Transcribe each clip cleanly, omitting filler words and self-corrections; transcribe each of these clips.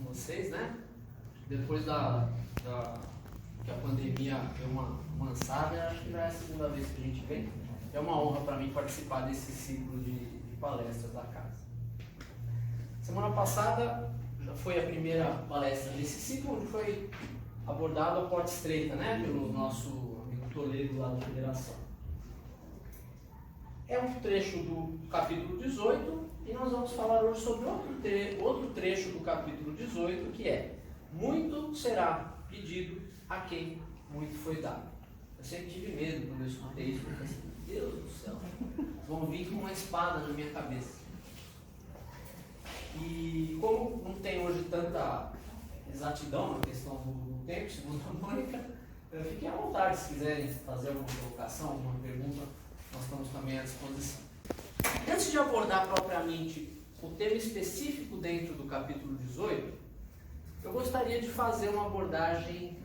vocês, né? Depois que a pandemia deu uma mansada, acho que já é a segunda vez que a gente vem. É uma honra para mim participar desse ciclo de palestras da casa. Semana passada já foi a primeira palestra desse ciclo, onde foi abordado a porta estreita, né? Pelo nosso amigo Toledo lá da Federação. É um trecho do capítulo 18 e nós vamos falar hoje sobre outro trecho do capítulo 18, que é: muito será pedido a quem muito foi dado. Eu sempre tive medo quando eu escutei isso, porque assim, Deus do céu, vão vir com uma espada na minha cabeça. E como não tem hoje tanta exatidão na questão do tempo, segundo a Mônica, fiquem à vontade se quiserem fazer alguma colocação, alguma pergunta, nós estamos também à disposição. Antes de abordar propriamente o tema específico dentro do capítulo 18, eu gostaria de fazer uma abordagem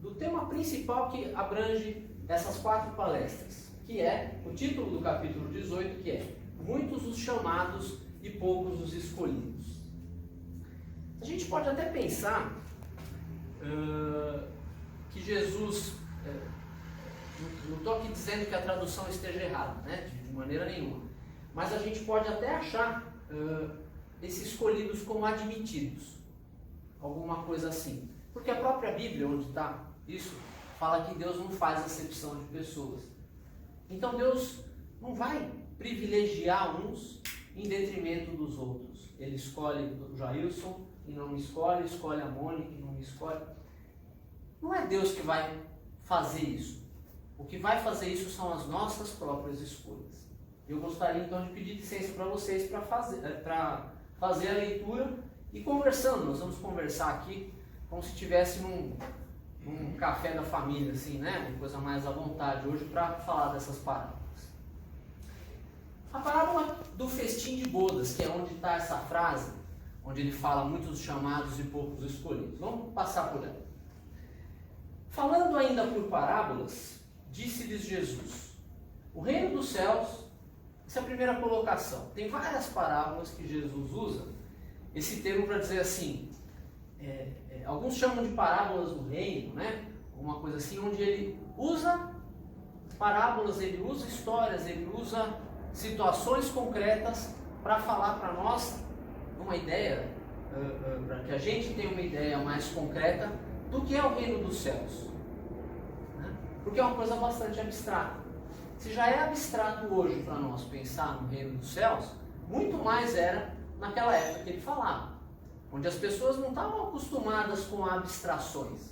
do tema principal que abrange essas 4 palestras, que é o título do capítulo 18, que é Muitos os chamados e poucos os escolhidos. A gente pode até pensar que Jesus, não estou aqui dizendo que a tradução esteja errada, né? De maneira nenhuma, mas a gente pode até achar esses escolhidos como admitidos, alguma coisa assim, porque a própria Bíblia, onde está isso, fala que Deus não faz acepção de pessoas. Então Deus não vai privilegiar uns em detrimento dos outros. Ele escolhe o Jailson e não me escolhe, escolhe a Mônica e não me escolhe. Não é Deus que vai fazer isso. O que vai fazer isso são as nossas próprias escolhas. Eu gostaria então de pedir licença para vocês para fazer a leitura e conversando. Nós vamos conversar aqui como se estivesse num café da família, assim, né? Uma coisa mais à vontade hoje para falar dessas parábolas. A parábola do festim de bodas, que é onde está essa frase, onde ele fala muitos chamados e poucos escolhidos. Vamos passar por ela. Falando ainda por parábolas, disse-lhes Jesus: o reino dos céus, essa é a primeira colocação. Tem várias parábolas que Jesus usa esse termo para dizer assim, alguns chamam de parábolas do reino, né? Alguma coisa assim, onde ele usa parábolas, ele usa histórias, ele usa situações concretas para falar para nós uma ideia, para que a gente tenha uma ideia mais concreta do que é o reino dos céus, né? Porque é uma coisa bastante abstrata. Se já é abstrato hoje para nós pensar no reino dos céus, muito mais era naquela época que ele falava, onde as pessoas não estavam acostumadas com abstrações,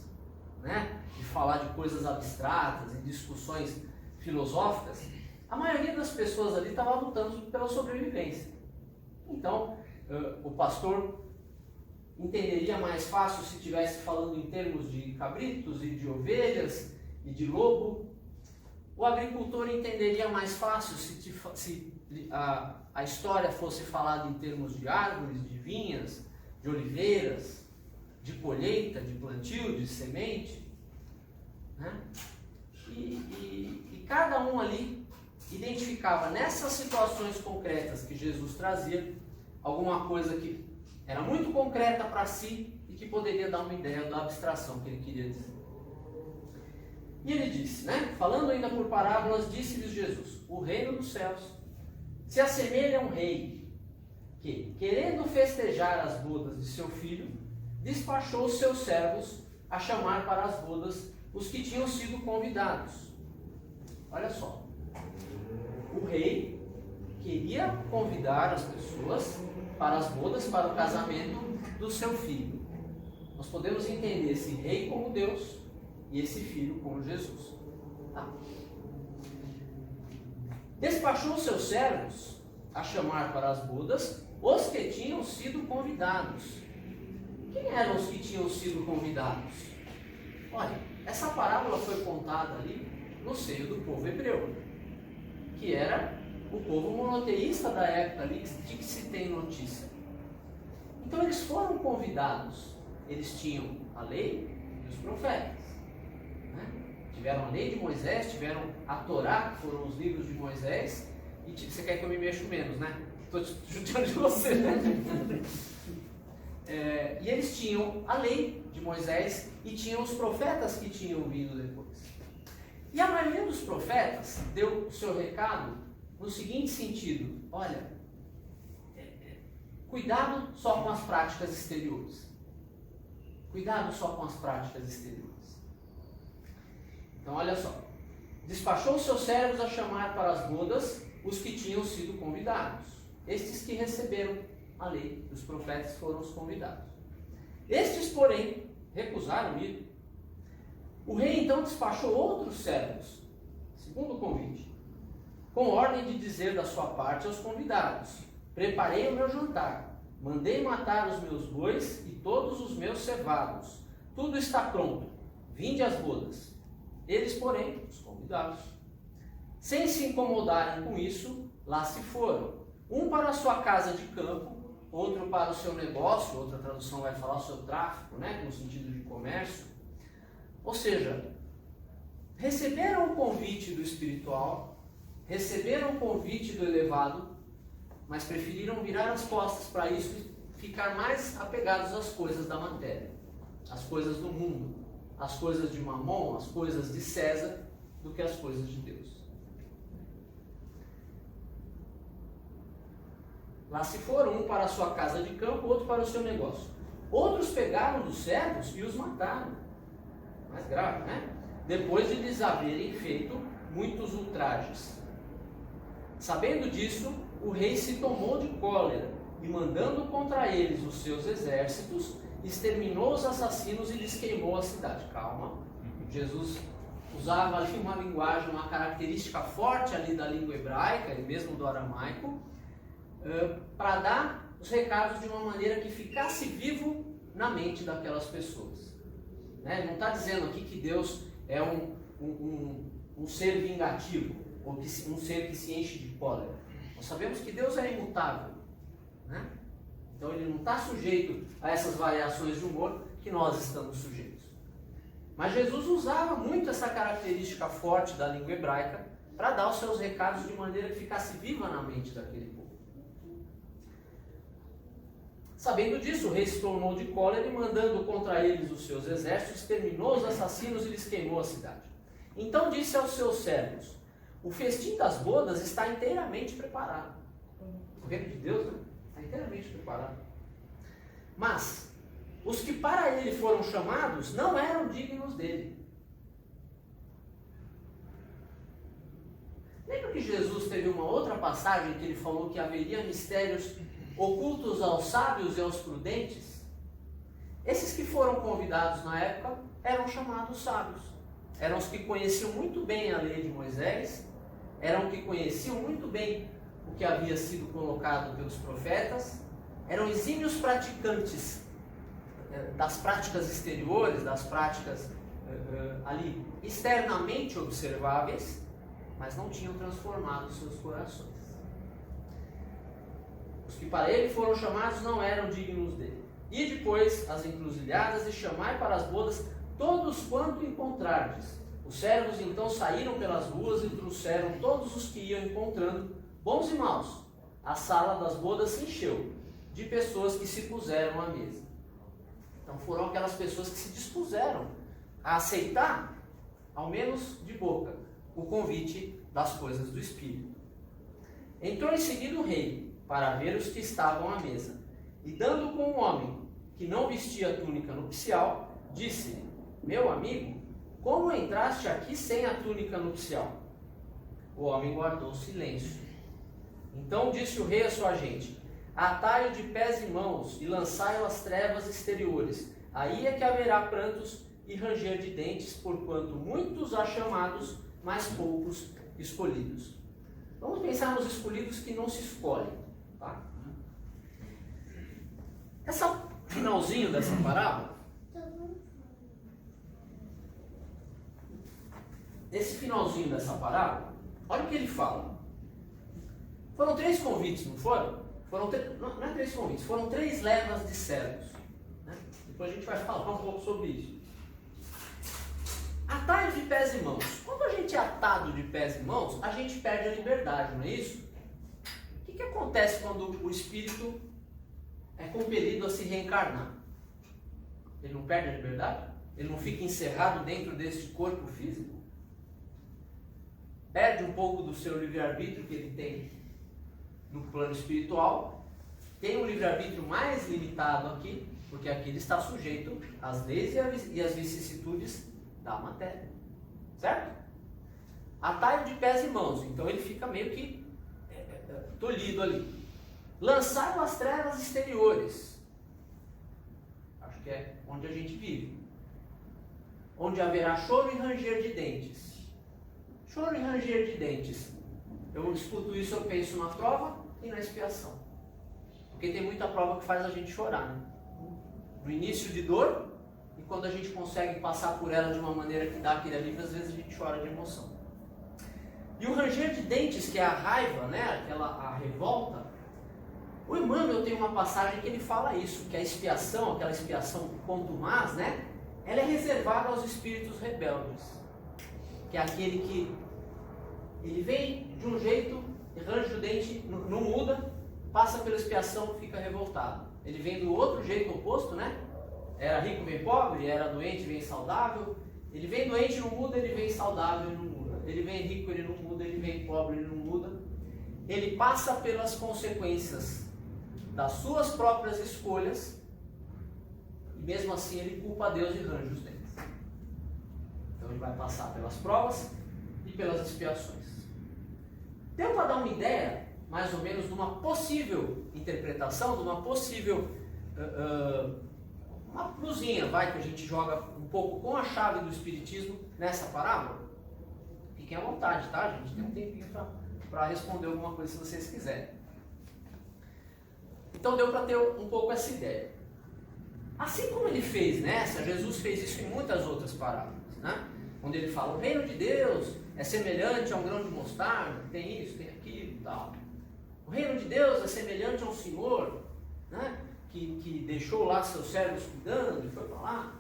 né? De falar de coisas abstratas e discussões filosóficas. A maioria das pessoas ali estava lutando pela sobrevivência. Então, o pastor entenderia mais fácil se estivesse falando em termos de cabritos e de ovelhas e de lobo. O agricultor entenderia mais fácil se a história fosse falada em termos de árvores, de vinhas, de oliveiras, de colheita, de plantio, de semente, né? E cada um ali identificava nessas situações concretas que Jesus trazia alguma coisa que era muito concreta para si e que poderia dar uma ideia da abstração que ele queria dizer. E ele disse, né? Falando ainda por parábolas, disse-lhes Jesus: o reino dos céus se assemelha a um rei que, querendo festejar as bodas de seu filho, despachou os seus servos a chamar para as bodas os que tinham sido convidados. Olha só, o rei queria convidar as pessoas para as bodas, para o casamento do seu filho. Nós podemos entender esse rei como Deus e esse filho como Jesus. Tá? Despachou os seus servos a chamar para as bodas os que tinham sido convidados. Quem eram os que tinham sido convidados? Olha, essa parábola foi contada ali no seio do povo hebreu, que era o povo monoteísta da época ali, de que se tem notícia. Então eles foram convidados, eles tinham a lei e os profetas, né? Tiveram a lei de Moisés, tiveram a Torá, que foram os livros de Moisés, e você quer que eu me mexa menos, né? Estou judiando de você, né? E eles tinham a lei de Moisés e tinham os profetas que tinham vindo depois. E a maioria dos profetas deu o seu recado no seguinte sentido: olha, cuidado só com as práticas exteriores. Cuidado só com as práticas exteriores. Então, olha só. Despachou os seus servos a chamar para as bodas os que tinham sido convidados. Estes que receberam a lei dos profetas foram os convidados. Estes, porém, recusaram ir. O rei então despachou outros servos, segundo o convite, com ordem de dizer da sua parte aos convidados: preparei o meu jantar, mandei matar os meus bois e todos os meus cevados. Tudo está pronto, vinde às bodas. Eles, porém, os convidados, sem se incomodarem com isso, lá se foram. Um para a sua casa de campo, outro para o seu negócio, outra tradução vai falar o seu tráfico, né, no sentido de comércio. Ou seja, receberam o convite do espiritual, receberam o convite do elevado, mas preferiram virar as costas para isso e ficar mais apegados às coisas da matéria, às coisas do mundo, às coisas de Mamon, às coisas de César, do que às coisas de Deus. Lá se foram, um para a sua casa de campo, outro para o seu negócio. Outros pegaram dos servos e os mataram. Mais grave, né? Depois de lhes haverem feito muitos ultrajes. Sabendo disso, o rei se tomou de cólera e, mandando contra eles os seus exércitos, exterminou os assassinos e lhes queimou a cidade. Calma. Jesus usava ali uma linguagem, uma característica forte ali da língua hebraica e mesmo do aramaico, para dar os recados de uma maneira que ficasse vivo na mente daquelas pessoas. Né? Não está dizendo aqui que Deus é um ser vingativo, ou um ser que se enche de cólera. Nós sabemos que Deus é imutável. Né? Então ele não está sujeito a essas variações de humor que nós estamos sujeitos. Mas Jesus usava muito essa característica forte da língua hebraica para dar os seus recados de maneira que ficasse viva na mente daquele povo. Sabendo disso, o rei se tornou de cólera e, mandando contra eles os seus exércitos, exterminou os assassinos e lhes queimou a cidade. Então disse aos seus servos: o festim das bodas está inteiramente preparado. O reino de Deus, né? Está inteiramente preparado. Mas os que para ele foram chamados não eram dignos dele. Lembra que Jesus teve uma outra passagem que ele falou que haveria mistérios ocultos aos sábios e aos prudentes? Esses que foram convidados na época eram chamados sábios. Eram os que conheciam muito bem a lei de Moisés, eram os que conheciam muito bem o que havia sido colocado pelos profetas, eram exímios praticantes das práticas exteriores, das práticas ali externamente observáveis, mas não tinham transformado seus corações. Os que para ele foram chamados não eram dignos dele. E depois as encruzilhadas e chamai para as bodas todos quanto encontrardes. Os servos então saíram pelas ruas e trouxeram todos os que iam encontrando, bons e maus. A sala das bodas se encheu de pessoas que se puseram à mesa. Então foram aquelas pessoas que se dispuseram a aceitar, ao menos de boca, o convite das coisas do Espírito. Entrou em seguida o rei para ver os que estavam à mesa, e dando com um homem que não vestia túnica nupcial, disse-lhe: meu amigo, como entraste aqui sem a túnica nupcial? O homem guardou silêncio. Então disse o rei à sua gente: atai-o de pés e mãos e lançai-o às trevas exteriores. Aí é que haverá prantos e ranger de dentes, porquanto muitos há chamados, mas poucos escolhidos. Vamos pensar nos escolhidos que não se escolhem. Tá? Essa finalzinho dessa parábola, nesse finalzinho dessa parábola, olha o que ele fala. Foram 3 convites, não foram? Não é 3 convites, foram 3 levas de servos. Né? Depois a gente vai falar um pouco sobre isso. Atai de pés e mãos. Quando a gente é atado de pés e mãos, a gente perde a liberdade, não é isso? O que acontece quando o espírito é compelido a se reencarnar. Ele não perde a liberdade? Ele não fica encerrado dentro desse corpo físico? Perde um pouco do seu livre-arbítrio que ele tem no plano espiritual, tem um livre-arbítrio mais limitado aqui, porque aqui ele está sujeito às leis e às vicissitudes da matéria. Certo? Atalho de pés e mãos, então ele fica meio que tolhido ali. Lançado às trevas exteriores. Acho que é onde a gente vive. Onde haverá choro e ranger de dentes. Choro e ranger de dentes. Eu escuto isso, eu penso na prova e na expiação. Porque tem muita prova que faz a gente chorar, né? No início de dor, e quando a gente consegue passar por ela de uma maneira que dá aquele alívio, às vezes a gente chora de emoção. E o ranger de dentes, que é a raiva, né? A revolta. O Emmanuel tem uma passagem que ele fala isso, que a expiação, aquela expiação contumaz, né? Ela é reservada aos espíritos rebeldes. Que é aquele que ele vem de um jeito, range o dente, não muda, passa pela expiação, fica revoltado. Ele vem do outro jeito oposto, né? Era rico, vem pobre, era doente, vem saudável. Ele vem doente, não muda, ele vem saudável, ele não muda. Ele vem rico, ele não muda, ele vem pobre, ele não muda. Ele passa pelas consequências das suas próprias escolhas e mesmo assim ele culpa a Deus e range os dentes. Então ele vai passar pelas provas e pelas expiações. Deu para dar uma ideia, mais ou menos, de uma possível interpretação, de uma possível uma luzinha, vai, que a gente joga um pouco com a chave do Espiritismo nessa parábola? Fiquem à vontade, tá, gente? Tem um tempinho para responder alguma coisa se vocês quiserem. Então deu para ter um pouco essa ideia. Assim como ele fez nessa, Jesus fez isso em muitas outras parábolas, né? Onde ele fala, o reino de Deus é semelhante a um grão de mostarda, tem isso, tem aquilo e tal. O reino de Deus é semelhante a um senhor, né? Que deixou lá seus servos cuidando e foi para lá.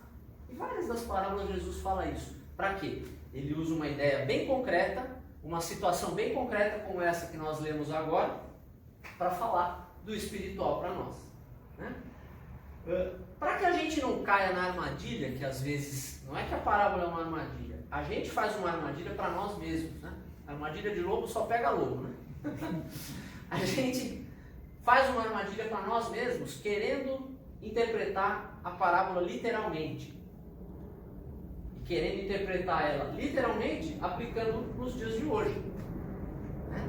Em várias das parábolas Jesus fala isso. Para quê? Ele usa uma ideia bem concreta, uma situação bem concreta como essa que nós lemos agora, para falar do espiritual para nós, né? Para que a gente não caia na armadilha, que às vezes, não é que a parábola é uma armadilha, a gente faz uma armadilha para nós mesmos, né? A armadilha de lobo só pega lobo, né? A gente faz uma armadilha para nós mesmos, querendo interpretar a parábola literalmente. E querendo interpretar ela literalmente, aplicando nos dias de hoje. Né?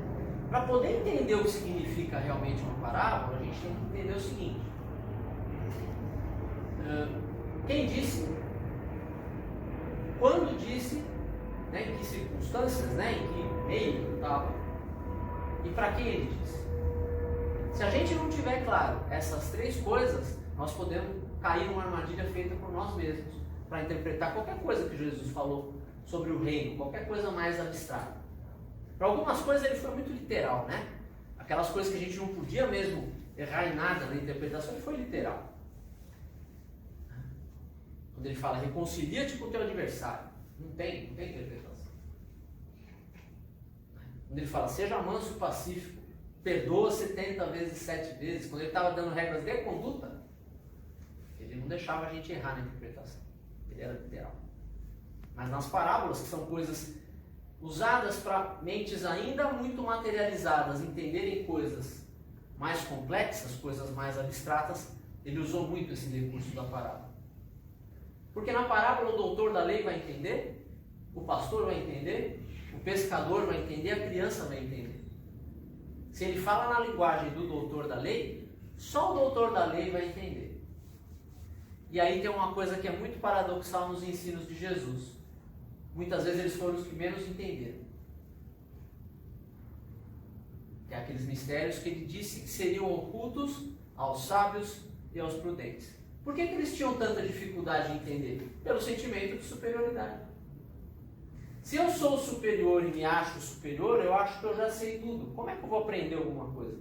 Para poder entender o que significa realmente uma parábola, a gente tem que entender o seguinte. Quem disse, quando disse, né, em que circunstâncias, né, em que meio estava, e para quem ele disse. Se a gente não tiver claro essas três coisas, nós podemos cair numa armadilha feita por nós mesmos, para interpretar qualquer coisa que Jesus falou sobre o reino, qualquer coisa mais abstrata. Para algumas coisas ele foi muito literal, né? Aquelas coisas que a gente não podia mesmo errar em nada na interpretação, ele foi literal. Quando ele fala, reconcilia-te com o teu adversário, não tem interpretação. Quando ele fala, seja manso e pacífico, perdoa 70 vezes, 7 vezes, quando ele estava dando regras de conduta, ele não deixava a gente errar na interpretação, ele era literal. Mas nas parábolas, que são coisas usadas para mentes ainda muito materializadas entenderem coisas mais complexas, coisas mais abstratas, ele usou muito esse recurso da parábola. Porque na parábola o doutor da lei vai entender, o pastor vai entender, o pescador vai entender, a criança vai entender. Se ele fala na linguagem do doutor da lei, só o doutor da lei vai entender. E aí tem uma coisa que é muito paradoxal nos ensinos de Jesus. Muitas vezes eles foram os que menos entenderam. Que é aqueles mistérios que ele disse que seriam ocultos aos sábios e aos prudentes. Por que eles tinham tanta dificuldade em entender? Pelo sentimento de superioridade. Se eu sou superior e me acho superior, eu acho que eu já sei tudo. Como é que eu vou aprender alguma coisa?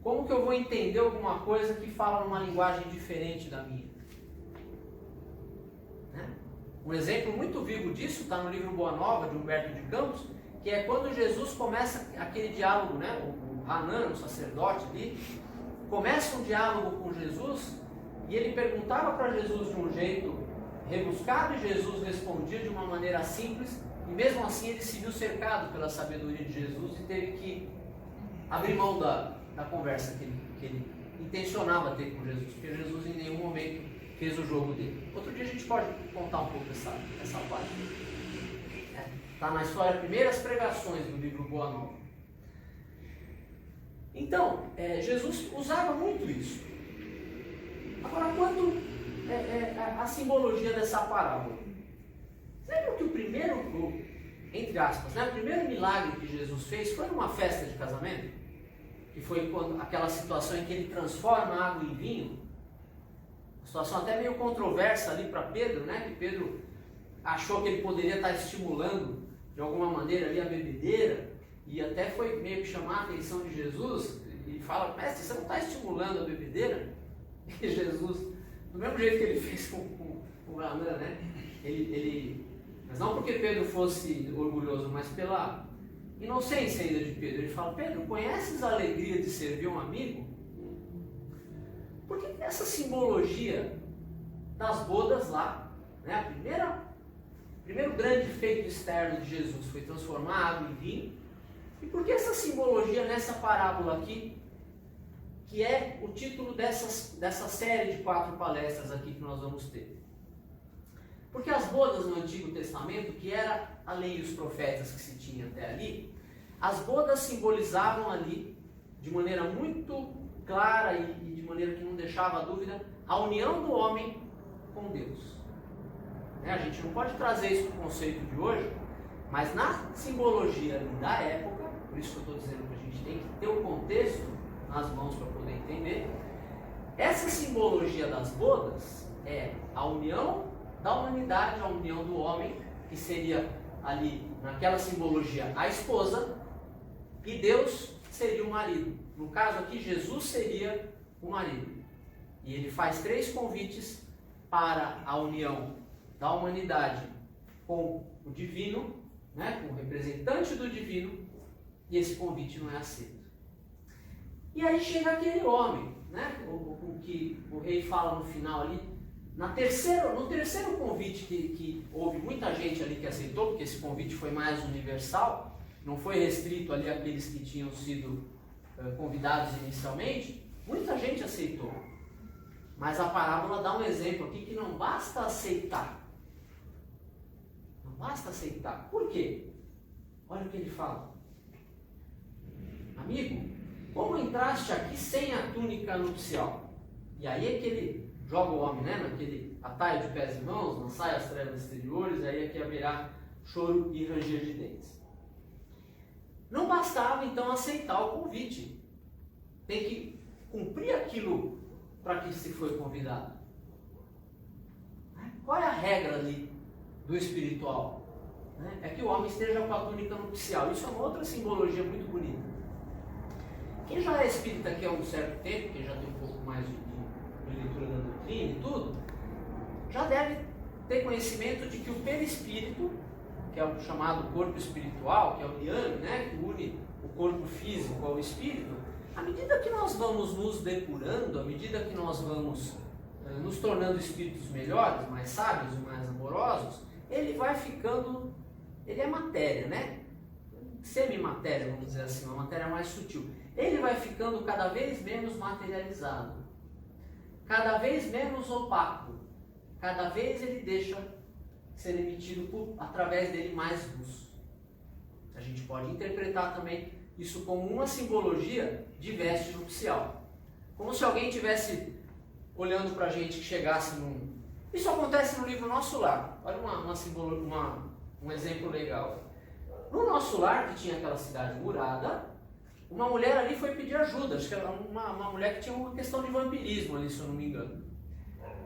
Como que eu vou entender alguma coisa que fala numa linguagem diferente da minha? Né? Um exemplo muito vivo disso está no livro Boa Nova, de Humberto de Campos, que é quando Jesus começa aquele diálogo, né? O Hanan, o sacerdote ali, começa um diálogo com Jesus e ele perguntava para Jesus de um jeito rebuscado e Jesus respondia de uma maneira simples, e mesmo assim ele se viu cercado pela sabedoria de Jesus e teve que abrir mão da conversa que ele intencionava ter com Jesus, porque Jesus em nenhum momento fez o jogo dele. Outro dia a gente pode contar um pouco essa parte. Está na história, primeiras pregações do livro Boa Nova. Então, Jesus usava muito isso. Agora, quando a simbologia dessa parábola, lembra que o primeiro, entre aspas, o primeiro milagre que Jesus fez foi numa festa de casamento? Que foi aquela situação em que ele transforma a água em vinho. Uma situação até meio controversa ali para Pedro, que Pedro achou que ele poderia estar estimulando de alguma maneira ali a bebedeira, e até foi meio que chamar a atenção de Jesus, e fala: mestre, você não está estimulando a bebedeira? E Jesus, do mesmo jeito que ele fez com o Anã, mas não porque Pedro fosse orgulhoso, mas pela inocência ainda de Pedro. Ele fala: Pedro, conheces a alegria de servir um amigo? Porque essa simbologia das bodas lá, primeiro grande feito externo de Jesus foi transformar água em vinho. E por que essa simbologia nessa parábola aqui, que é o título dessa série de 4 palestras aqui que nós vamos ter? Porque as bodas no Antigo Testamento, que era a lei e os profetas que se tinha até ali, as bodas simbolizavam ali, de maneira muito clara e de maneira que não deixava dúvida, a união do homem com Deus. A gente não pode trazer isso para o conceito de hoje, mas na simbologia da época, por isso que eu estou dizendo que a gente tem que ter o contexto nas mãos para poder entender, essa simbologia das bodas é a união da humanidade, a união do homem, que seria ali, naquela simbologia, a esposa, e Deus seria o marido. No caso aqui, Jesus seria o marido. E ele faz 3 convites para a união da humanidade com o divino, com o representante do divino, e esse convite não é aceito. E aí chega aquele homem, o que o rei fala no final ali, no terceiro convite que houve muita gente ali que aceitou, porque esse convite foi mais universal, não foi restrito ali àqueles que tinham sido convidados inicialmente, muita gente aceitou. Mas a parábola dá um exemplo aqui que não basta aceitar. Não basta aceitar. Por quê? Olha o que ele fala. Amigo, como entraste aqui sem a túnica nupcial? E aí é que ele joga o homem, naquele ataio de pés e mãos, não sai as trevas exteriores, aí é que haverá choro e ranger de dentes. Não bastava então aceitar o convite. Tem que cumprir aquilo para que se foi convidado. Qual é a regra ali do espiritual? É que o homem esteja com a túnica nupcial. Isso é uma outra simbologia muito bonita. Quem já é espírita aqui há um certo tempo, quem já tem um pouco mais de leitura da doutrina e tudo, já deve ter conhecimento de que o perispírito, que é o chamado corpo espiritual, que é o liame, que une o corpo físico ao espírito, à medida que nós vamos nos depurando, à medida que nós vamos nos tornando espíritos melhores, mais sábios e mais amorosos, ele vai ficando, ele é matéria, semimatéria, vamos dizer assim, uma matéria mais sutil. Ele vai ficando cada vez menos materializado, cada vez menos opaco, cada vez ele deixa ser emitido através dele mais luz. A gente pode interpretar também isso como uma simbologia de veste nupcial. Como se alguém estivesse olhando para a gente que chegasse num... Isso acontece no livro Nosso Lar. Olha um exemplo legal. No Nosso Lar, que tinha aquela cidade murada, uma mulher ali foi pedir ajuda. Acho que era uma mulher que tinha uma questão de vampirismo ali, se eu não me engano.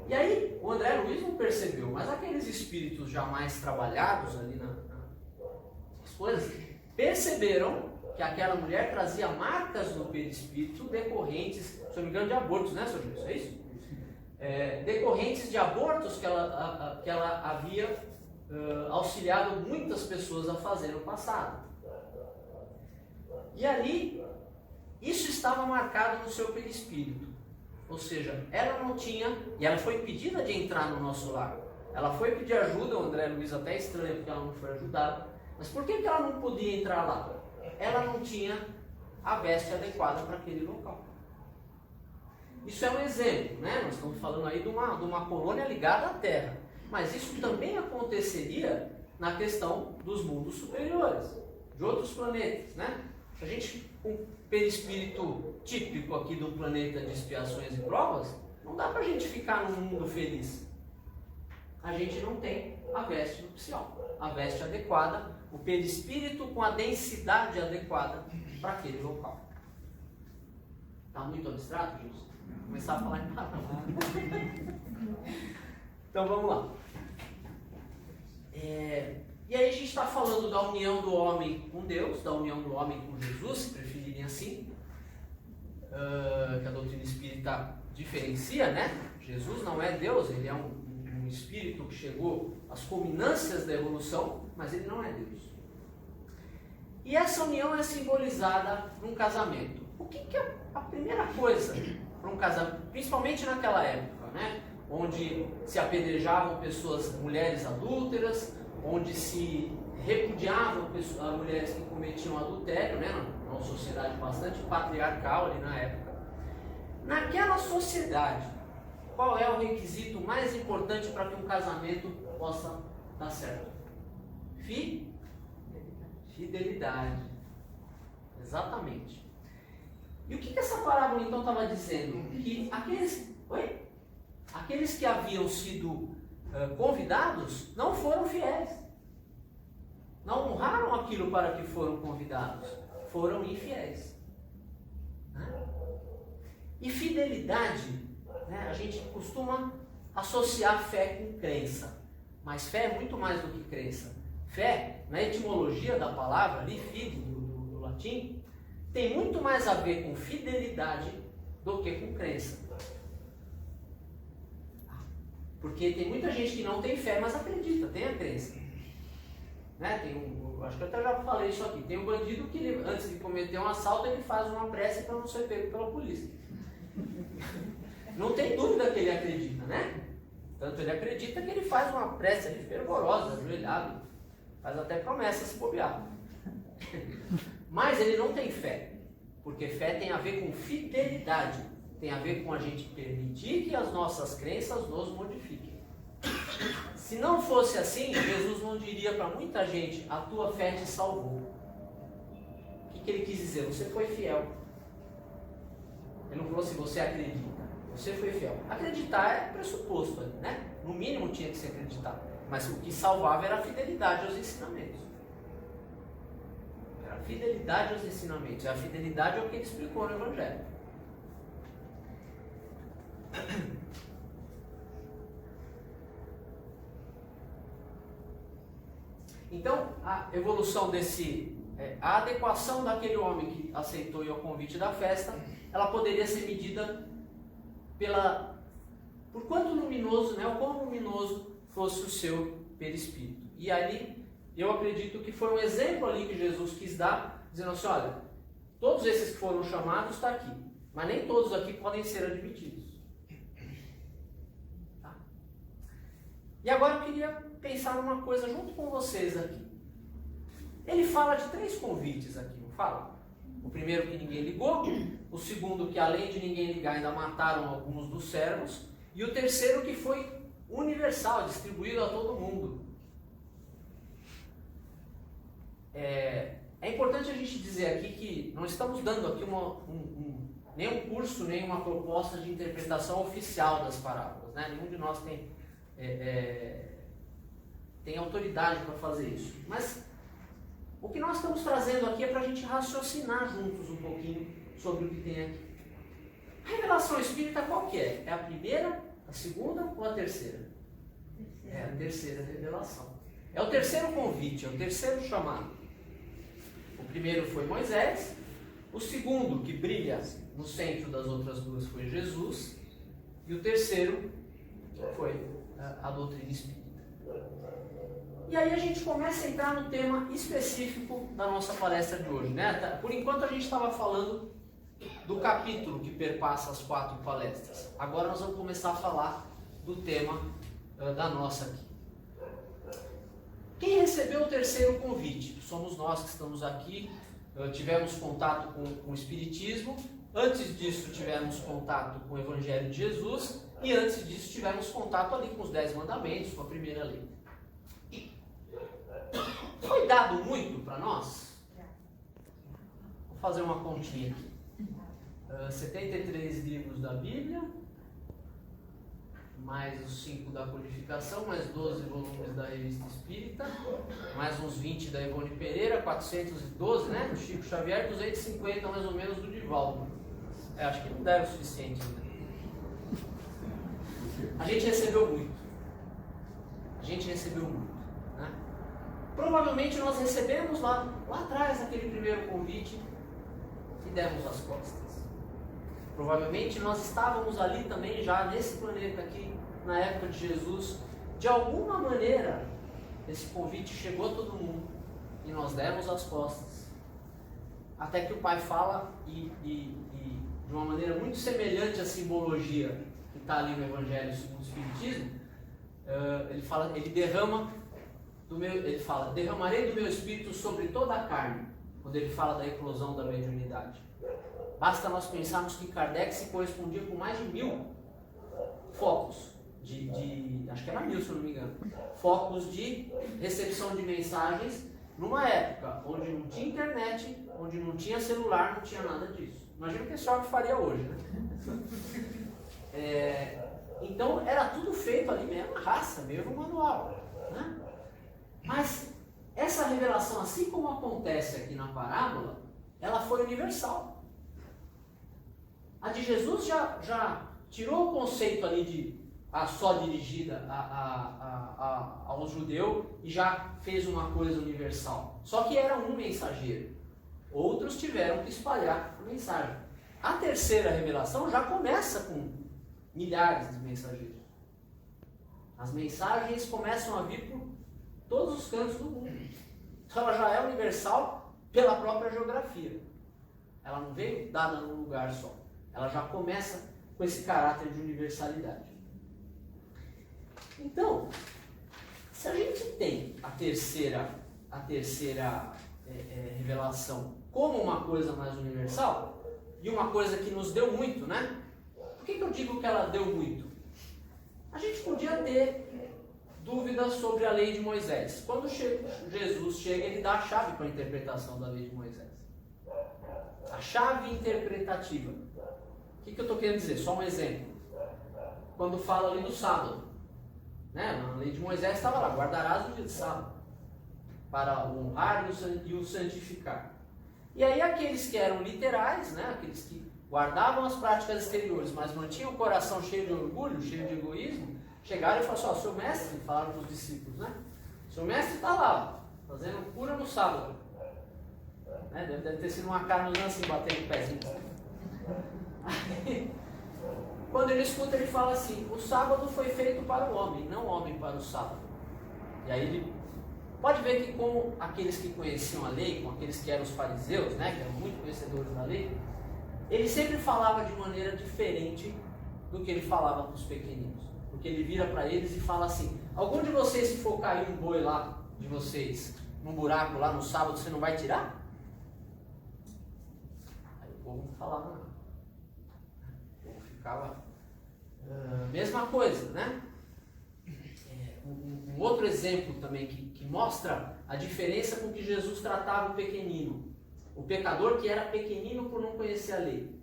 E aí, o André Luiz não percebeu, mas aqueles espíritos já mais trabalhados ali nas coisas, perceberam que aquela mulher trazia marcas no perispírito decorrentes, se eu não me engano, de abortos, seu Gilson? É isso? Decorrentes de abortos que ela havia auxiliado muitas pessoas a fazer no passado. E ali, isso estava marcado no seu perispírito. Ou seja, ela não tinha, e ela foi impedida de entrar no nosso lar. Ela foi pedir ajuda, o André Luiz até estranha porque ela não foi ajudada. Mas por que ela não podia entrar lá? Ela não tinha a veste adequada para aquele local. Isso é um exemplo, né? Nós estamos falando aí de uma colônia ligada à Terra. Mas isso também aconteceria na questão dos mundos superiores, de outros planetas, né? Se a gente, com o perispírito típico aqui do planeta de expiações e provas, não dá para a gente ficar num mundo feliz. A gente não tem a veste nupcial, a veste adequada, o perispírito com a densidade adequada para aquele local. Está muito abstrato, Gilson? Vou começar a falar em palavras. Então vamos lá. E aí a gente está falando da união do homem com Deus, da união do homem com Jesus, se preferirem assim, que a doutrina espírita diferencia, né? Jesus não é Deus, ele é um espírito que chegou às culminâncias da evolução, mas ele não é Deus. E essa união é simbolizada num casamento. O que é a primeira coisa para um casamento, principalmente naquela época, né? Onde se apedrejavam mulheres adúlteras, onde se repudiavam mulheres que cometiam adultério, né? Uma sociedade bastante patriarcal ali na época. Naquela sociedade, qual é o requisito mais importante para que um casamento possa dar certo? Fidelidade. Exatamente. E o que essa parábola então estava dizendo? Que aqueles que haviam sido convidados não foram fiéis. Não honraram aquilo para que foram convidados. Foram infiéis. E fidelidade, né, a gente costuma associar fé com crença. Mas fé é muito mais do que crença. Fé, na etimologia da palavra, ali, fide, do latim, tem muito mais a ver com fidelidade do que com crença. Porque tem muita gente que não tem fé, mas acredita, tem a crença. Né? Acho que eu até já falei isso aqui. Tem um bandido que, antes de cometer um assalto, ele faz uma prece para não ser pego pela polícia. Não tem dúvida que ele acredita, né? Tanto ele acredita que ele faz uma prece ali fervorosa, ajoelhado. Faz até promessa se bobear. Mas ele não tem fé. Porque fé tem a ver com fidelidade. Tem a ver com a gente permitir que as nossas crenças nos modifiquem. Se não fosse assim, Jesus não diria para muita gente: a tua fé te salvou. O que ele quis dizer? Você foi fiel. Ele não falou se você acredita. Você foi fiel. Acreditar é pressuposto, né? No mínimo tinha que se acreditar. Mas o que salvava era a fidelidade aos ensinamentos. Era a fidelidade aos ensinamentos. A fidelidade é o que ele explicou no Evangelho. Então, a evolução a adequação daquele homem que aceitou o convite da festa, ela poderia ser medida por quanto luminoso, né, o quão luminoso fosse o seu perispírito. E ali, eu acredito que foi um exemplo ali que Jesus quis dar, dizendo assim: olha, todos esses que foram chamados estão aqui, mas nem todos aqui podem ser admitidos. Tá? E agora eu queria pensar numa coisa junto com vocês aqui. Ele fala de 3 convites aqui, não fala? O primeiro que ninguém ligou, o segundo que além de ninguém ligar ainda mataram alguns dos servos, e o terceiro que foi universal, distribuído a todo mundo. É importante a gente dizer aqui que não estamos dando aqui nem um curso, nem uma proposta de interpretação oficial das parábolas, né? Nenhum de nós tem autoridade para fazer isso. Mas o que nós estamos trazendo aqui é para a gente raciocinar juntos um pouquinho sobre o que tem aqui. A revelação espírita qual que é? É a primeira, a segunda ou a terceira? É a terceira revelação. É o terceiro convite, é o terceiro chamado. O primeiro foi Moisés, o segundo, que brilha no centro das outras duas, foi Jesus, e o terceiro foi a doutrina espírita. E aí a gente começa a entrar no tema específico da nossa palestra de hoje, né? Por enquanto a gente estava falando do capítulo que perpassa as 4 palestras. Agora nós vamos começar a falar do tema da nossa aqui. Quem recebeu o terceiro convite? Somos nós que estamos aqui. Tivemos contato com o Espiritismo. Antes disso tivemos contato com o Evangelho de Jesus. E antes disso tivemos contato ali com os 10 mandamentos, com a primeira lei. Foi dado muito para nós? Vou fazer uma continha aqui. 73 livros da Bíblia, mais os 5 da codificação, mais 12 volumes da Revista Espírita, mais uns 20 da Ivone Pereira, 412, né, do Chico Xavier, 250 mais ou menos do Divaldo. Acho que não deve o suficiente, né? A gente recebeu muito. Né? Provavelmente nós recebemos lá atrás aquele primeiro convite e demos as costas. Provavelmente nós estávamos ali também já nesse planeta aqui, na época de Jesus. De alguma maneira, esse convite chegou a todo mundo e nós demos as costas. Até que o Pai fala, e de uma maneira muito semelhante à simbologia que está ali no Evangelho segundo o Espiritismo, ele fala, derramarei do meu Espírito sobre toda a carne, quando ele fala da eclosão da mediunidade. Basta nós pensarmos que Kardec se correspondia com mais de 1000 focos, acho que era 1000 se eu não me engano, focos de recepção de mensagens, numa época onde não tinha internet, onde não tinha celular, não tinha nada disso. Imagina o que esse homem faria hoje, né? Então era tudo feito ali mesmo, na raça, mesmo no manual, né? Mas essa revelação, assim como acontece aqui na parábola, ela foi universal. A de Jesus já tirou o conceito ali de só dirigida ao judeu e já fez uma coisa universal. Só que era um mensageiro. Outros tiveram que espalhar a mensagem. A terceira revelação já começa com milhares de mensageiros. As mensagens começam a vir por todos os cantos do mundo. Então ela já é universal pela própria geografia. Ela não veio dada num lugar só. Ela já começa com esse caráter de universalidade. Então, se a gente tem a terceira revelação como uma coisa mais universal, e uma coisa que nos deu muito, né? Por que eu digo que ela deu muito? A gente podia ter dúvidas sobre a lei de Moisés. Quando Jesus chega, ele dá a chave para a interpretação da lei de Moisés. A chave interpretativa. O que eu estou querendo dizer? Só um exemplo. Quando fala ali do sábado, né? Na lei de Moisés estava lá, guardarás o dia de sábado, para o honrar e o santificar. E aí aqueles que eram literais, né? Aqueles que guardavam as práticas exteriores, mas mantinham o coração cheio de orgulho, cheio de egoísmo, chegaram e falaram assim, seu mestre, falaram para os discípulos, né? Seu mestre está lá, fazendo cura no sábado. Né? Deve ter sido uma carne assim, batendo o pezinho. Aí, quando ele escuta, ele fala assim, o sábado foi feito para o homem, não o homem para o sábado. E aí ele pode ver que como aqueles que conheciam a lei, como aqueles que eram os fariseus, né, que eram muito conhecedores da lei, ele sempre falava de maneira diferente do que ele falava para os pequeninos. Porque ele vira para eles e fala assim, algum de vocês, se for cair um boi lá de vocês, num buraco lá no sábado, você não vai tirar? Aí o povo não falava nada. O povo ficava... mesma coisa, né? Um outro exemplo também que mostra a diferença com que Jesus tratava o pequenino. O pecador que era pequenino por não conhecer a lei.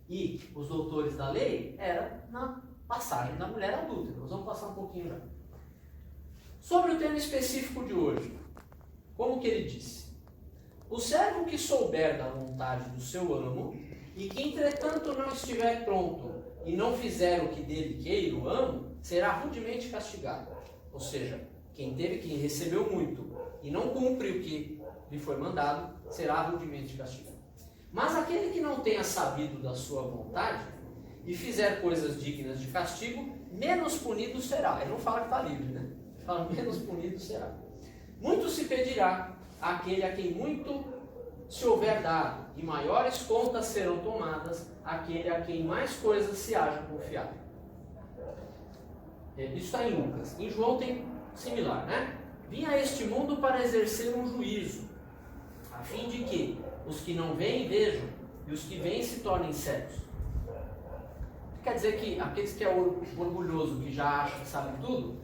E os doutores da lei era na passagem da mulher adulta. Nós vamos passar um pouquinho já. Sobre o tema específico de hoje, como que ele disse? O servo que souber da vontade do seu amo e que entretanto não estiver pronto e não fizer o que dele queira o amo, será rudemente castigado. Ou seja, quem recebeu muito e não cumpre o que lhe foi mandado, será rudemente castigado. Mas aquele que não tenha sabido da sua vontade e fizer coisas dignas de castigo, menos punido será. Ele não fala que está livre, né? Ele fala menos punido será. Muito se pedirá àquele a quem muito se houver dado, e maiores contas serão tomadas àquele a quem mais coisas se haja confiado. Isso está em Lucas. Em João tem similar, né? Vim a este mundo para exercer um juízo, a fim de que os que não veem vejam, e os que veem se tornem cegos. Quer dizer que aqueles que é orgulhoso, que já acha que sabe tudo,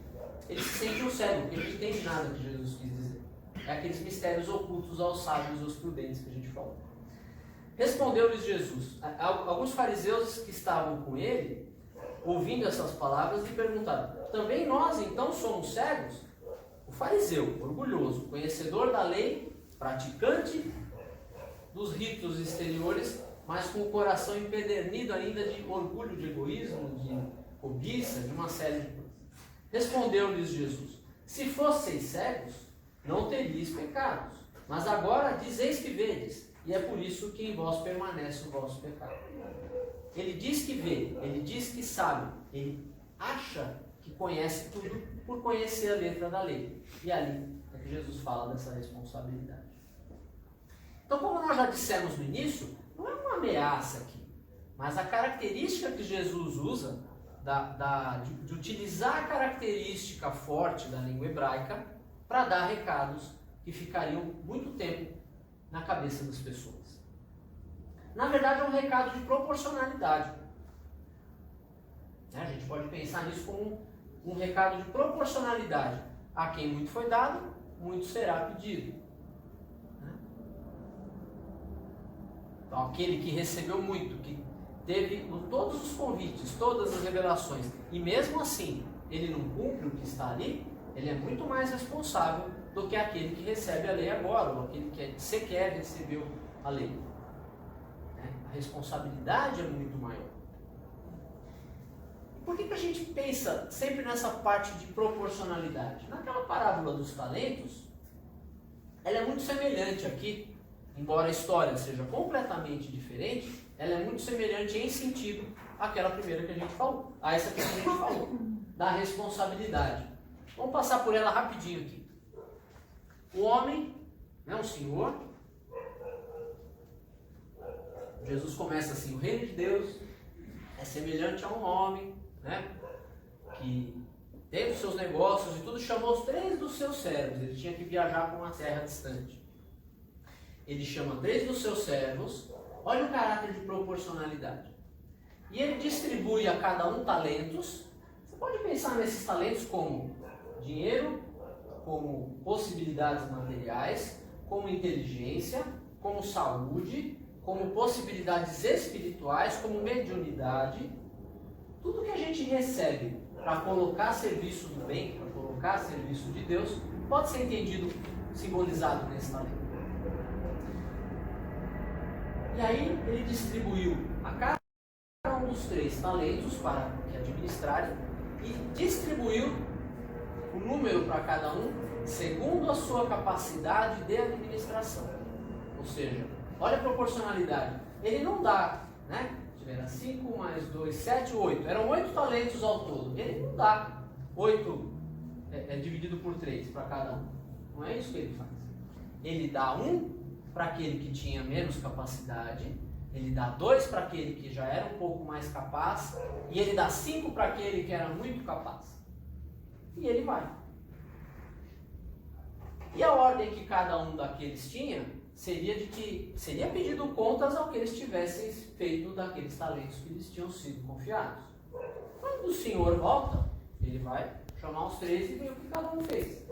eles se sentem um cego, porque eles não entendem nada que Jesus quis dizer. É aqueles mistérios ocultos aos sábios e aos prudentes que a gente falou. Respondeu-lhes Jesus. Alguns fariseus que estavam com ele, ouvindo essas palavras, lhe perguntaram: também nós então somos cegos? O fariseu, orgulhoso, conhecedor da lei, praticante dos ritos exteriores, mas com o coração empedernido ainda de orgulho, de egoísmo, de cobiça, de uma série de coisas. Respondeu-lhes Jesus: se fosseis cegos, não teríeis pecados, mas agora dizeis que vedes, e é por isso que em vós permanece o vosso pecado. Ele diz que vê, ele diz que sabe, ele acha que conhece tudo por conhecer a letra da lei. E ali é que Jesus fala dessa responsabilidade. Então, como nós já dissemos no início, não é uma ameaça aqui, mas a característica que Jesus usa de utilizar a característica forte da língua hebraica para dar recados que ficariam muito tempo na cabeça das pessoas. Na verdade, é um recado de proporcionalidade. A gente pode pensar nisso como um recado de proporcionalidade. A quem muito foi dado, muito será pedido. Então, aquele que recebeu muito, que teve todos os convites, todas as revelações, e mesmo assim ele não cumpre o que está ali, ele é muito mais responsável do que aquele que recebe a lei agora, ou aquele que sequer recebeu a lei. A responsabilidade é muito maior. Por que a gente pensa sempre nessa parte de proporcionalidade? Naquela parábola dos talentos, ela é muito semelhante aqui, embora a história seja completamente diferente, ela é muito semelhante em sentido àquela primeira que a gente falou, a essa que a gente falou, da responsabilidade. Vamos passar por ela rapidinho aqui. O homem, um senhor, Jesus começa assim: o reino de Deus é semelhante a um homem, que teve os seus negócios e tudo, chamou os 3 dos seus servos. Ele tinha que viajar para uma terra distante. Ele chama 3 dos seus servos. Olha o caráter de proporcionalidade. E ele distribui a cada um talentos. Você pode pensar nesses talentos como dinheiro, como possibilidades materiais, como inteligência, como saúde, como possibilidades espirituais, como mediunidade. Tudo que a gente recebe para colocar a serviço do bem, para colocar a serviço de Deus, pode ser entendido, simbolizado nesse talento. E aí ele distribuiu a cada um dos 3 talentos para que administrarem e distribuiu o número para cada um segundo a sua capacidade de administração. Ou seja, olha a proporcionalidade. Ele não dá, Era 5 mais 2, 7, 8. Eram 8 talentos ao todo. Ele não dá 8 dividido por 3 para cada um. Não é isso que ele faz. Ele dá 1 para aquele que tinha menos capacidade, ele dá 2 para aquele que já era um pouco mais capaz, e ele dá 5 para aquele que era muito capaz. E ele vai. E a ordem que cada um daqueles tinha seria de que seria pedido contas ao que eles tivessem feito daqueles talentos que lhes tinham sido confiados. Quando o Senhor volta, ele vai chamar os 3 e ver o que cada um fez.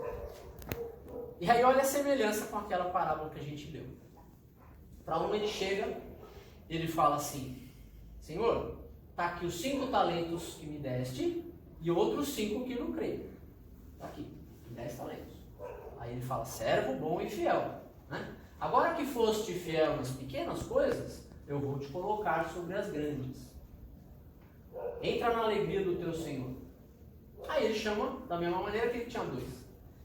E aí olha a semelhança com aquela parábola que a gente leu. Para um ele chega, ele fala assim: Senhor, está aqui os 5 talentos que me deste e outros 5 que lucrei. Está aqui, 10 talentos. Aí ele fala: servo bom e fiel. Agora que foste fiel nas pequenas coisas, eu vou te colocar sobre as grandes. Entra na alegria do teu Senhor. Aí ele chama, da mesma maneira que ele tinha 2.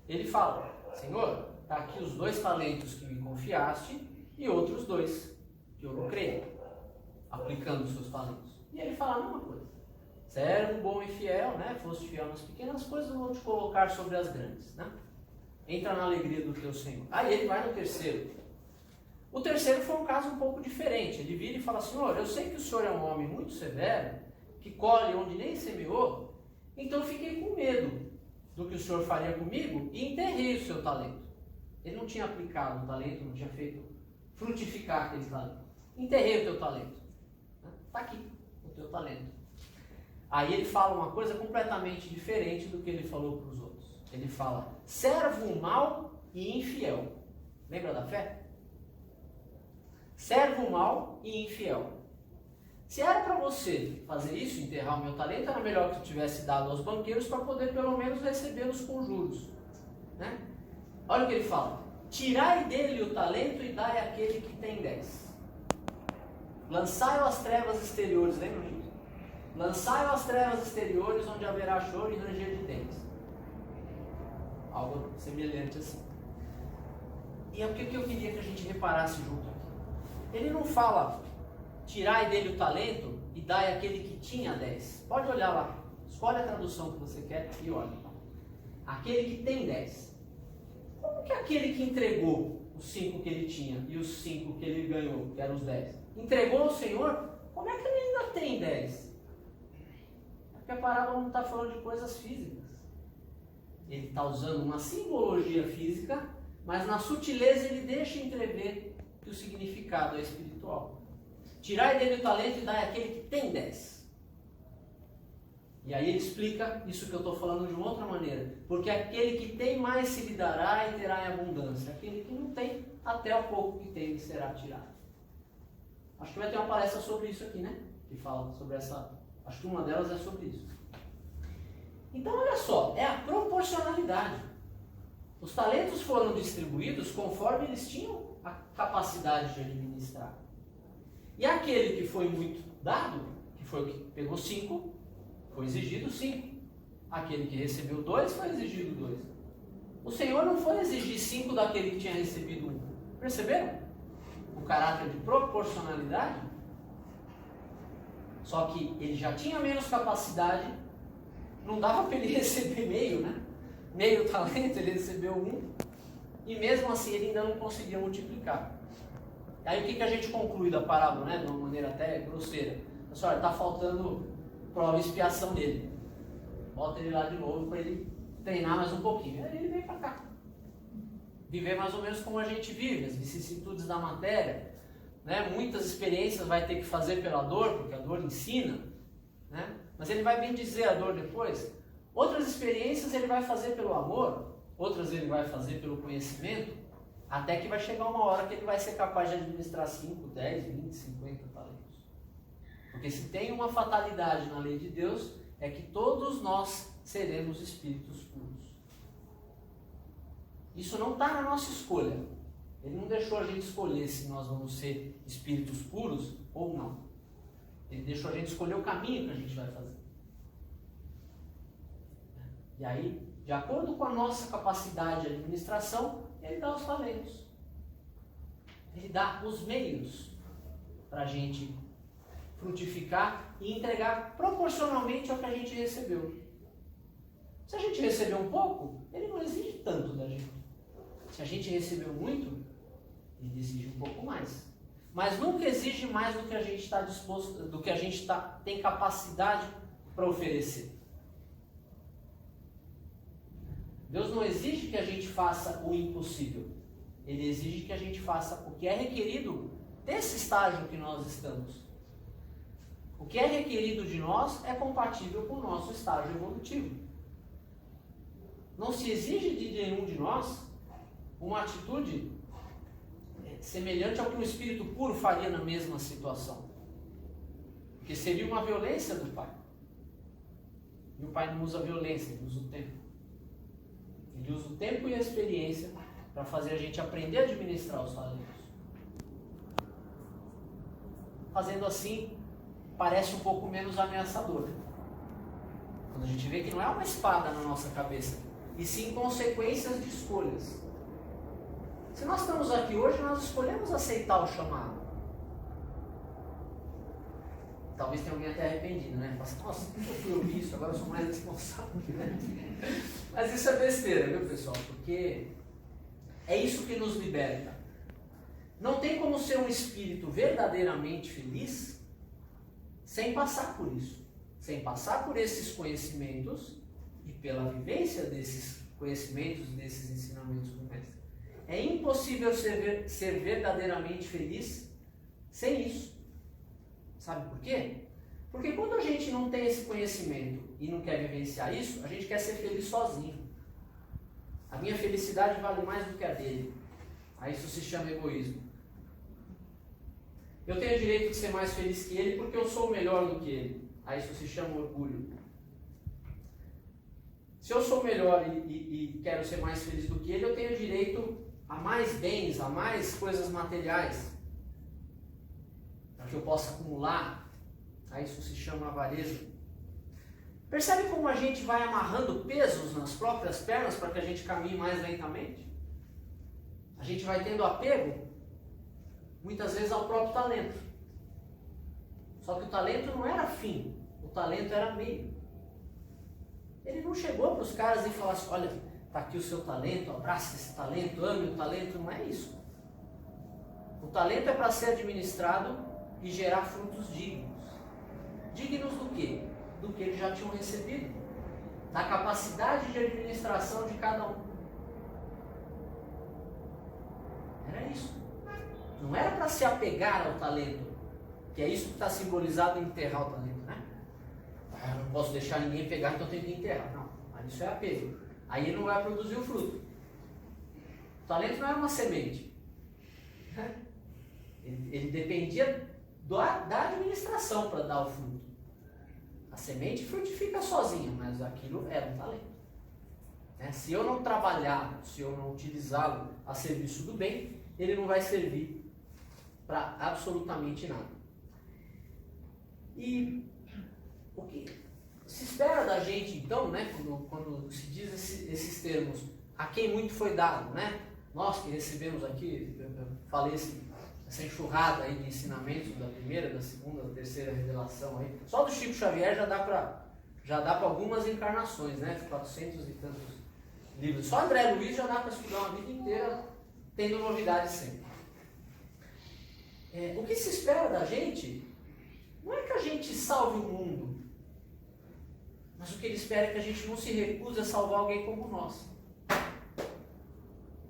Ele fala: Senhor, está aqui os 2 talentos que me confiaste e outros 2 que eu lucrei, aplicando os seus talentos. E ele fala a mesma coisa: servo bom e fiel, foste fiel nas pequenas coisas, eu vou te colocar sobre as grandes. Entra na alegria do teu Senhor. Aí ele vai no terceiro. O terceiro foi um caso um pouco diferente. Ele vira e fala: Senhor, eu sei que o senhor é um homem muito severo, que colhe onde nem semeou, então fiquei com medo do que o senhor faria comigo e enterrei o seu talento. Ele não tinha aplicado o talento, não tinha feito frutificar aquele talento. Enterrei o teu talento. Está aqui o teu talento. Aí ele fala uma coisa completamente diferente do que ele falou para os outros. Ele fala: servo mau e infiel. Lembra da fé? Servo mau e infiel. Se era para você fazer isso, enterrar o meu talento, era melhor que tu tivesse dado aos banqueiros para poder pelo menos recebê-los com juros. Né? Olha o que ele fala: tirai dele o talento e dai àquele que tem 10. Lançai-o às trevas exteriores, lembra disso? Lançai-o às trevas exteriores, onde haverá choro e ranger de dentes. Algo semelhante assim. E é o que eu queria que a gente reparasse junto aqui. Ele não fala: tirai dele o talento e dai àquele que tinha 10. Pode olhar lá, escolhe a tradução que você quer e olha. Aquele que tem 10. Como que aquele que entregou os 5 que ele tinha e os 5 que ele ganhou, que eram os 10, entregou ao Senhor? Como é que ele ainda tem 10? É porque a parábola não está falando de coisas físicas. Ele está usando uma simbologia física, mas na sutileza ele deixa entrever que o significado é espiritual. Tirai dele o talento e dai àquele que tem 10. E aí ele explica isso que eu estou falando de uma outra maneira. Porque aquele que tem mais se lhe dará e terá em abundância. Aquele que não tem, até o pouco que tem lhe será tirado. Acho que vai ter uma palestra sobre isso aqui, né? Que fala sobre essa... Acho que uma delas é sobre isso. Então olha só, é a proporcionalidade. Os talentos foram distribuídos conforme eles tinham a capacidade de administrar. E aquele que foi muito dado, que foi o que pegou 5, foi exigido 5. Aquele que recebeu 2, foi exigido 2. O Senhor não foi exigir 5 daquele que tinha recebido 1. Perceberam? O caráter de proporcionalidade. Só que ele já tinha menos capacidade, não dava para ele receber meio, né? Meio talento, ele recebeu 1, e mesmo assim ele ainda não conseguia multiplicar. Aí o que a gente conclui da parábola, né? De uma maneira até grosseira. Pessoal, está faltando prova e expiação dele. Bota ele lá de novo para ele treinar mais um pouquinho. Aí ele vem para cá. Viver mais ou menos como a gente vive, as vicissitudes da matéria. Né? Muitas experiências vai ter que fazer pela dor, porque a dor ensina. Né? Mas ele vai bem dizer a dor depois. Outras experiências ele vai fazer pelo amor, outras ele vai fazer pelo conhecimento, até que vai chegar uma hora que ele vai ser capaz de administrar 5, 10, 20, 50 talentos. Porque se tem uma fatalidade na lei de Deus, é que todos nós seremos espíritos puros. Isso não está na nossa escolha. Ele não deixou a gente escolher se nós vamos ser espíritos puros ou não. Ele deixou a gente escolher o caminho que a gente vai fazer. E aí, de acordo com a nossa capacidade de administração, ele dá os talentos. Ele dá os meios para a gente frutificar e entregar proporcionalmente ao que a gente recebeu. Se a gente recebeu um pouco, ele não exige tanto da gente. Se a gente recebeu muito, ele exige um pouco mais. Mas nunca exige mais do que a gente está disposto, do que a gente tem capacidade para oferecer. Deus não exige que a gente faça o impossível. Ele exige que a gente faça o que é requerido desse estágio que nós estamos. O que é requerido de nós é compatível com o nosso estágio evolutivo. Não se exige de nenhum de nós uma atitude semelhante ao que um espírito puro faria na mesma situação. Porque seria uma violência do Pai. E o Pai não usa violência, ele usa o tempo. Ele usa o tempo e a experiência para fazer a gente aprender a administrar os talentos. Fazendo assim, parece um pouco menos ameaçador. Quando a gente vê que não é uma espada na nossa cabeça, e sim consequências de escolhas. Se nós estamos aqui hoje, nós escolhemos aceitar o chamado. Talvez tenha alguém até arrependido, né? Nossa, por que eu fui ouvir isso? Agora eu sou mais responsável. Né? Mas isso é besteira, viu, pessoal? Porque é isso que nos liberta. Não tem como ser um espírito verdadeiramente feliz sem passar por isso. Sem passar por esses conhecimentos e pela vivência desses conhecimentos, desses ensinamentos do Mestre. É impossível ser verdadeiramente feliz sem isso. Sabe por quê? Porque quando a gente não tem esse conhecimento e não quer vivenciar isso, a gente quer ser feliz sozinho. A minha felicidade vale mais do que a dele. Aí isso se chama egoísmo. Eu tenho o direito de ser mais feliz que ele porque eu sou melhor do que ele. Aí isso se chama orgulho. Se eu sou melhor e quero ser mais feliz do que ele, eu tenho direito a mais bens, a mais coisas materiais, para que eu possa acumular. Aí isso se chama avareza. Percebe como a gente vai amarrando pesos nas próprias pernas para que a gente caminhe mais lentamente? A gente vai tendo apego, muitas vezes, ao próprio talento. Só que o talento não era fim, o talento era meio. Ele não chegou para os caras e falou assim, olha, está aqui o seu talento, abraça esse talento, ame o talento, não é isso. O talento é para ser administrado e gerar frutos dignos. Dignos do quê? Do que eles já tinham recebido. Da capacidade de administração de cada um. Era isso. Não era para se apegar ao talento, que é isso que está simbolizado em enterrar o talento, né? Eu não posso deixar ninguém pegar, então eu tenho que enterrar. Não, mas isso é apego. Aí ele não vai produzir o fruto. O talento não era uma semente. Ele dependia da administração para dar o fruto. A semente frutifica sozinha, mas aquilo era um talento. Se eu não trabalhar, se eu não utilizá-lo a serviço do bem, ele não vai servir para absolutamente nada. E o que se espera da gente, então, né, quando se diz esses termos, a quem muito foi dado, né? Nós que recebemos aqui, eu falei essa enxurrada aí de ensinamentos da primeira, da segunda, da terceira revelação aí. Só do Chico Xavier já dá para algumas encarnações, né? 400 e tantos livros. Só André Luiz já dá para estudar uma vida inteira, tendo novidades sempre. O que se espera da gente não é que a gente salve o mundo, mas o que ele espera é que a gente não se recuse a salvar alguém como nós.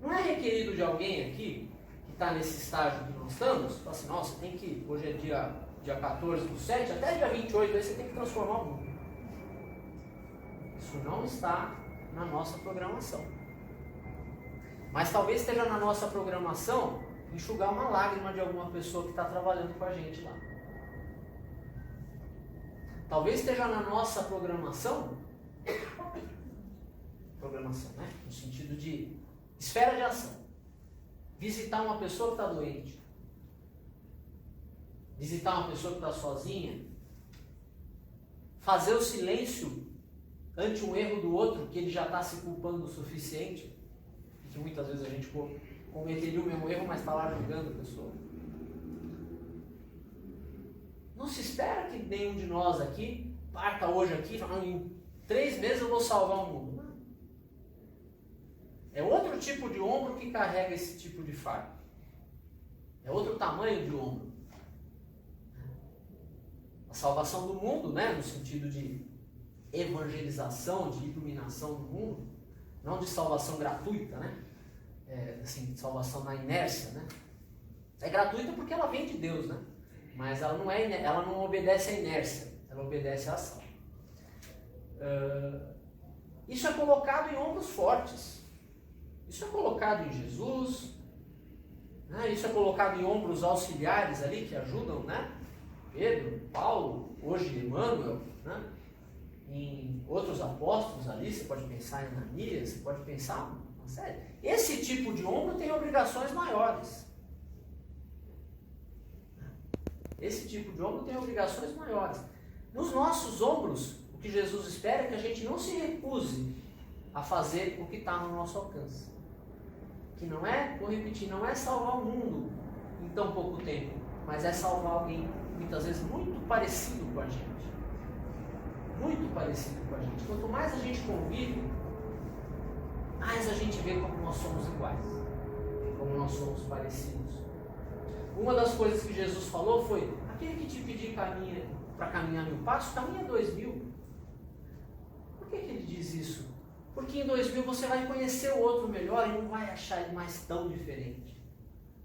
Não é requerido de alguém aqui que está nesse estágio que nós estamos, fala assim, nossa, tem que, hoje é dia 14/7, até dia 28, aí você tem que transformar o mundo. Isso não está na nossa programação. Mas talvez esteja na nossa programação enxugar uma lágrima de alguma pessoa que está trabalhando com a gente lá. Talvez esteja na nossa programação, né? No sentido de esfera de ação. Visitar uma pessoa que está doente. Visitar uma pessoa que está sozinha. Fazer o silêncio ante um erro do outro que ele já está se culpando o suficiente. Que muitas vezes a gente cometeria o mesmo erro, mas está lá julgando a pessoa. Não se espera que nenhum de nós aqui parta hoje aqui e fala, em 3 meses eu vou salvar o mundo. Não. É outro tipo de ombro que carrega esse tipo de fardo. É outro tamanho de ombro. A salvação do mundo, né, no sentido de evangelização, de iluminação do mundo, não de salvação gratuita, né? Assim, salvação na inércia, né? É gratuita porque ela vem de Deus, né? Mas ela não obedece à inércia, ela obedece à ação. Isso é colocado em ombros fortes. Isso é colocado em Jesus, né? Isso é colocado em ombros auxiliares ali que ajudam, né? Pedro, Paulo, hoje Emmanuel, né? Em outros apóstolos ali, você pode pensar em Ananias, você pode pensar uma série. Esse tipo de ombro tem obrigações maiores. Esse tipo de ombro tem obrigações maiores. Nos nossos ombros, o que Jesus espera é que a gente não se recuse a fazer o que está no nosso alcance. Que não é, vou repetir, não é salvar o mundo em tão pouco tempo, mas é salvar alguém, muitas vezes, muito parecido com a gente. Muito parecido com a gente. Quanto mais a gente convive, mais a gente vê como nós somos iguais, como nós somos parecidos. Uma das coisas que Jesus falou foi: aquele que te pedir para caminhar 1000 passos, caminha 2000. Por que ele diz isso? Porque em 2000 você vai conhecer o outro melhor e não vai achar ele mais tão diferente.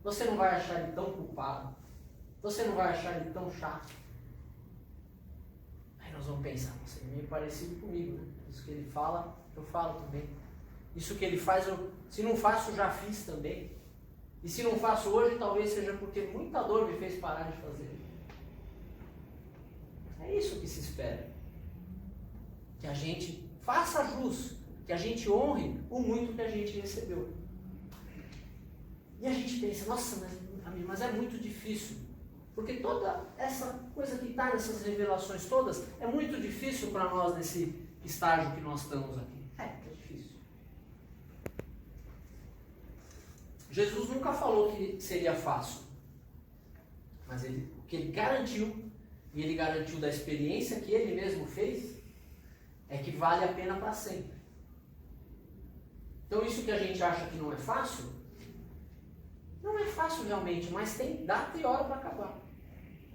Você não vai achar ele tão culpado. Você não vai achar ele tão chato. Aí nós vamos pensar: você é meio parecido comigo, né? Isso que ele fala, eu falo também. Isso que ele faz, se não faço, já fiz também. E se não faço hoje, talvez seja porque muita dor me fez parar de fazer. É isso que se espera. Que a gente faça jus, que a gente honre o muito que a gente recebeu. E a gente pensa: nossa, mas é muito difícil. Porque toda essa coisa que está nessas revelações todas é muito difícil para nós nesse estágio que nós estamos aqui. É difícil. Jesus nunca falou que seria fácil. Mas o que ele garantiu, e ele garantiu da experiência que ele mesmo fez, é que vale a pena para sempre. Então isso que a gente acha que não é fácil, não é fácil realmente, mas tem data e hora para acabar.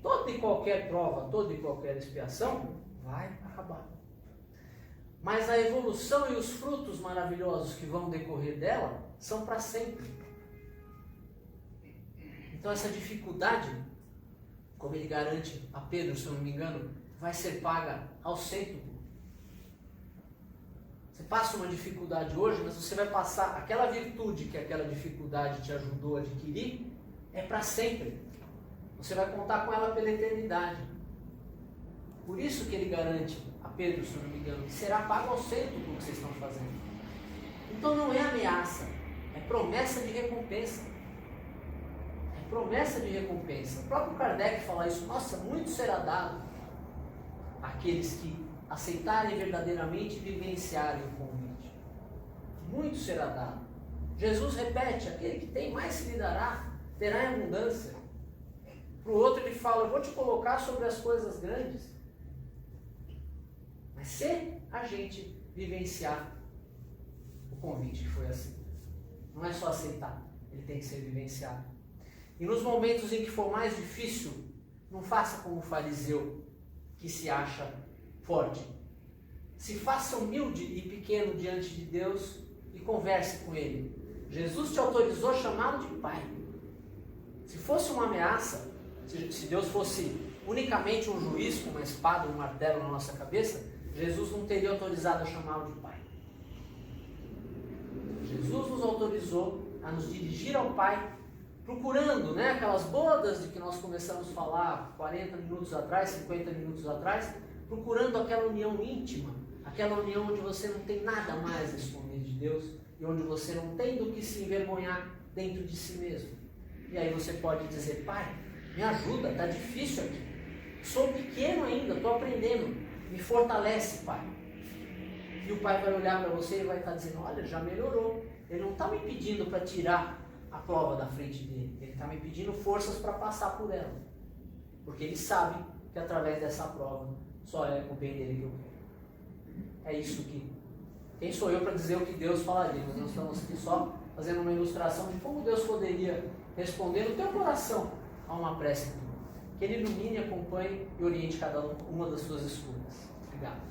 Toda e qualquer prova, toda e qualquer expiação vai acabar. Mas a evolução e os frutos maravilhosos que vão decorrer dela são para sempre. Então essa dificuldade, como ele garante a Pedro, se eu não me engano, vai ser paga ao cêntuplo. Você passa uma dificuldade hoje, mas você vai passar aquela virtude que aquela dificuldade te ajudou a adquirir, é para sempre. Você vai contar com ela pela eternidade. Por isso que ele garante a Pedro, se eu não me engano, que será pago ao cêntuplo o que vocês estão fazendo. Então não é ameaça, é promessa de recompensa. É promessa de recompensa. O próprio Kardec fala isso: nossa, muito será dado àqueles que aceitarem verdadeiramente e vivenciarem o convite. Muito será dado. Jesus repete: aquele que tem mais se lhe dará, terá em abundância. Para o outro ele fala: eu vou te colocar sobre as coisas grandes. Mas se a gente vivenciar o convite que foi assim, não é só aceitar, ele tem que ser vivenciado. E nos momentos em que for mais difícil, não faça como o fariseu que se acha forte. Se faça humilde e pequeno diante de Deus e converse com Ele. Jesus te autorizou a chamá-lo de Pai. Se fosse uma ameaça, se Deus fosse unicamente um juiz com uma espada, um martelo na nossa cabeça, Jesus não teria autorizado a chamá-lo de Pai. Jesus nos autorizou a nos dirigir ao Pai, procurando, aquelas bodas de que nós começamos a falar 40 minutos atrás, 50 minutos atrás, procurando aquela união íntima, aquela união onde você não tem nada mais a esconder de Deus e onde você não tem do que se envergonhar dentro de si mesmo. E aí você pode dizer: Pai, me ajuda, está difícil aqui, sou pequeno ainda, estou aprendendo, me fortalece, Pai. E o Pai vai olhar para você e vai estar dizendo: olha, já melhorou, ele não está me pedindo para tirar a prova da frente dele, ele está me pedindo forças para passar por ela, porque ele sabe que através dessa prova só é o bem dele que eu quero. É isso que... Quem sou eu para dizer o que Deus falaria? Mas nós estamos aqui só fazendo uma ilustração de como Deus poderia responder no teu coração a uma prece tua. Que Ele ilumine, acompanhe e oriente cada uma das suas escolhas. Obrigado.